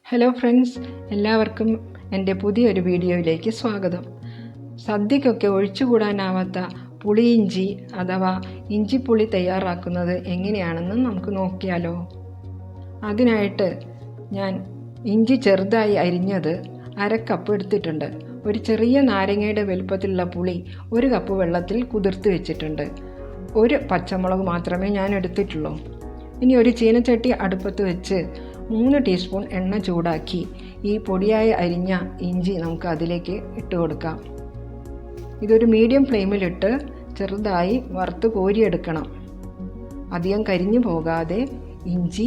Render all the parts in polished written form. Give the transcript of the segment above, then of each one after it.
Hello friends, എല്ലാവർക്കും എൻ്റെ പുതിയൊരു വീഡിയോയിലേക്ക് സ്വാഗതം. സദ്യക്കൊക്കെ ഒഴിച്ചുകൂടാനാവാത്ത പുളിയിഞ്ചി അഥവാ ഇഞ്ചിപ്പുളി തയ്യാറാക്കുന്നത് എങ്ങനെയാണെന്ന് നമുക്ക് നോക്കിയാലോ. അതിനായിട്ട് ഞാൻ ഇഞ്ചി ചെറുതായി അരിഞ്ഞത് 1/2 കപ്പ് എടുത്തിട്ടുണ്ട്. ഒരു ചെറിയ നാരങ്ങയുടെ വലുപ്പത്തിലുള്ള പുളി 1 കപ്പ് വെള്ളത്തിൽ കുതിർത്ത് വെച്ചിട്ടുണ്ട്. 1 പച്ചമുളക് മാത്രമേ ഞാൻ എടുത്തിട്ടുള്ളൂ. ഇനി ഒരു ചീനച്ചട്ടി അടുപ്പത്ത് വെച്ച് 3 ടീസ്പൂൺ എണ്ണ ചൂടാക്കി ഈ പൊടിയായി അരിഞ്ഞ ഇഞ്ചി നമുക്ക് അതിലേക്ക് ഇട്ട് കൊടുക്കാം. ഇതൊരു മീഡിയം ഫ്ലെയിമിലിട്ട് ചെറുതായി വറുത്ത് കോരിയെടുക്കണം. അധികം കരിഞ്ഞു പോകാതെ ഇഞ്ചി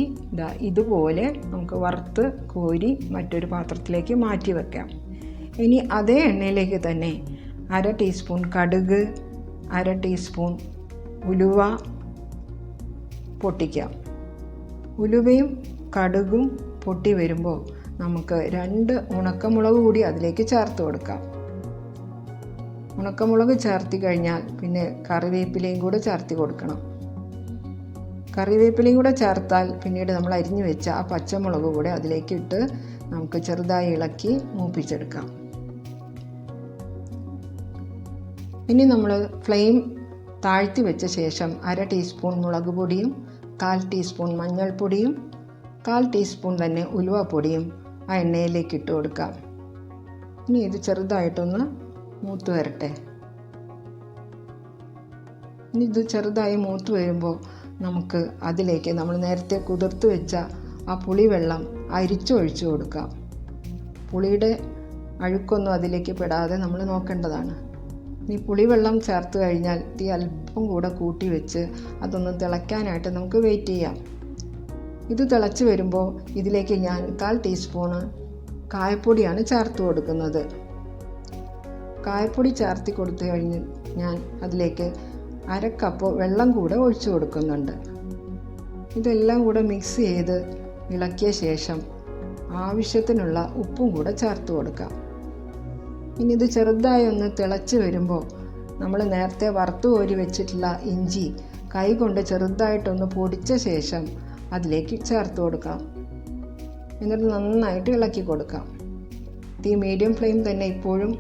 ഇതുപോലെ നമുക്ക് വറുത്ത് കോരി മറ്റൊരു പാത്രത്തിലേക്ക് മാറ്റി വയ്ക്കാം. ഇനി അതേ എണ്ണയിലേക്ക് തന്നെ 1/2 ടീസ്പൂൺ കടുക്, 1/2 ടീസ്പൂൺ ഉലുവ പൊട്ടിക്കാം. ഉലുവയും കടുകും പൊട്ടി വരുമ്പോൾ നമുക്ക് 2 ഉണക്കമുളക് കൂടി അതിലേക്ക് ചേർത്ത് കൊടുക്കാം. ഉണക്കമുളക് ചേർത്തി കഴിഞ്ഞാൽ പിന്നെ കറിവേപ്പിലയും കൂടെ ചേർത്തി കൊടുക്കണം. കറിവേപ്പിലയും കൂടെ ചേർത്താൽ പിന്നീട് നമ്മൾ അരിഞ്ഞു വെച്ച ആ പച്ചമുളക് കൂടെ അതിലേക്ക് ഇട്ട് നമുക്ക് ചെറുതായി ഇളക്കി മൂപ്പിച്ചെടുക്കാം. ഇനി നമ്മൾ ഫ്ലെയിം താഴ്ത്തി വെച്ച ശേഷം 1/2 ടീസ്പൂൺ മുളക് പൊടിയും 1/4 ടീസ്പൂൺ മഞ്ഞൾപ്പൊടിയും 1/4 ടീസ്പൂൺ തന്നെ ഉലുവപ്പൊടിയും ആ എണ്ണയിലേക്ക് ഇട്ട് കൊടുക്കാം. ഇനി ഇത് ചെറുതായിട്ടൊന്ന് മൂത്ത് വരട്ടെ. ഇനി ഇത് ചെറുതായി മൂത്ത് വരുമ്പോൾ നമുക്ക് അതിലേക്ക് നമ്മൾ നേരത്തെ കുതിർത്ത് വെച്ച ആ പുളിവെള്ളം അരിച്ചൊഴിച്ചു കൊടുക്കാം. പുളിയുടെ അഴുക്കൊന്നും അതിലേക്ക് പെടാതെ നമ്മൾ നോക്കേണ്ടതാണ്. ഇനി പുളിവെള്ളം ചേർത്ത് കഴിഞ്ഞാൽ തീ അല്പം കൂടെ കൂട്ടി വെച്ച് അതൊന്ന് തിളയ്ക്കാനായിട്ട് നമുക്ക് വെയിറ്റ് ചെയ്യാം. ഇത് തിളച്ച് വരുമ്പോൾ ഇതിലേക്ക് ഞാൻ 1/4 ടീസ്പൂണ് കായപ്പൊടിയാണ് ചേർത്ത് കൊടുക്കുന്നത്. കായപ്പൊടി ചേർത്തി കൊടുത്തു കഴിഞ്ഞ് ഞാൻ അതിലേക്ക് 1/2 കപ്പ് വെള്ളം കൂടെ ഒഴിച്ചു കൊടുക്കുന്നുണ്ട്. ഇതെല്ലാം കൂടെ മിക്സ് ചെയ്ത് ഇളക്കിയ ശേഷം ആവശ്യത്തിനുള്ള ഉപ്പും കൂടെ ചേർത്ത് കൊടുക്കാം. ഇനി ഇത് ചെറുതായി ഒന്ന് തിളച്ച് വരുമ്പോൾ നമ്മൾ നേരത്തെ വറുത്ത് കോരി വെച്ചിട്ടുള്ള ഇഞ്ചി കൈ കൊണ്ട് ചെറുതായിട്ടൊന്ന് പൊടിച്ച ശേഷം അതിലേക്ക് ചേർത്ത് കൊടുക്കാം. എന്നിട്ട് നന്നായിട്ട് ഇളക്കി കൊടുക്കാം. തീ മീഡിയം ഫ്ലെയിം തന്നെ ഇപ്പോഴും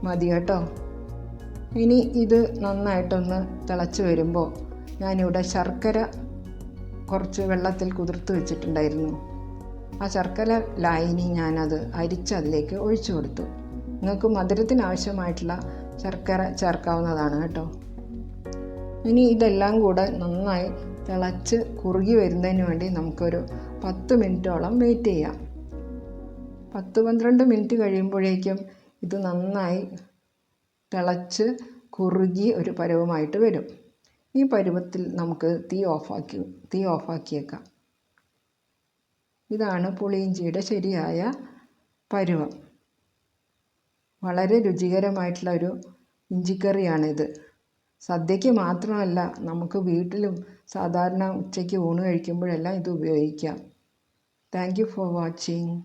മതി കേട്ടോ. ഇനി ഇത് നന്നായിട്ടൊന്ന് തിളച്ച് വരുമ്പോൾ ഞാനിവിടെ ശർക്കര കുറച്ച് വെള്ളത്തിൽ കുതിർത്ത് വെച്ചിട്ടുണ്ടായിരുന്നു. ആ ശർക്കര ലായനി ഞാനത് അരിച്ച് അതിലേക്ക് ഒഴിച്ചു കൊടുത്തു. നിങ്ങൾക്ക് മധുരത്തിന് ആവശ്യമായിട്ടുള്ള ശർക്കര ചേർക്കാവുന്നതാണ് കേട്ടോ. ഇനി ഇതെല്ലാം കൂടെ നന്നായി തിളച്ച് കുറുകി വരുന്നതിന് വേണ്ടി നമുക്കൊരു 10 മിനിറ്റോളം വെയിറ്റ് ചെയ്യാം. 10-12 മിനിറ്റ് കഴിയുമ്പോഴേക്കും ഇത് നന്നായി തിളച്ച് കുറുകി ഒരു പരുവമായിട്ട് വരും. ഈ പരുവത്തിൽ നമുക്ക് തീ ഓഫാക്കിയേക്കാം. ഇതാണ് പുളിയിഞ്ചിയുടെ ശരിയായ പരുവം. വളരെ രുചികരമായിട്ടുള്ള ഒരു ഇഞ്ചിക്കറിയാണിത്. സദ്യയ്ക്ക് മാത്രമല്ല, നമുക്ക് വീട്ടിലും സാധാരണ ഉച്ചയ്ക്ക് ഊണ് കഴിക്കുമ്പോഴെല്ലാം ഇത് ഉപയോഗിക്കാം. Thank you for watching.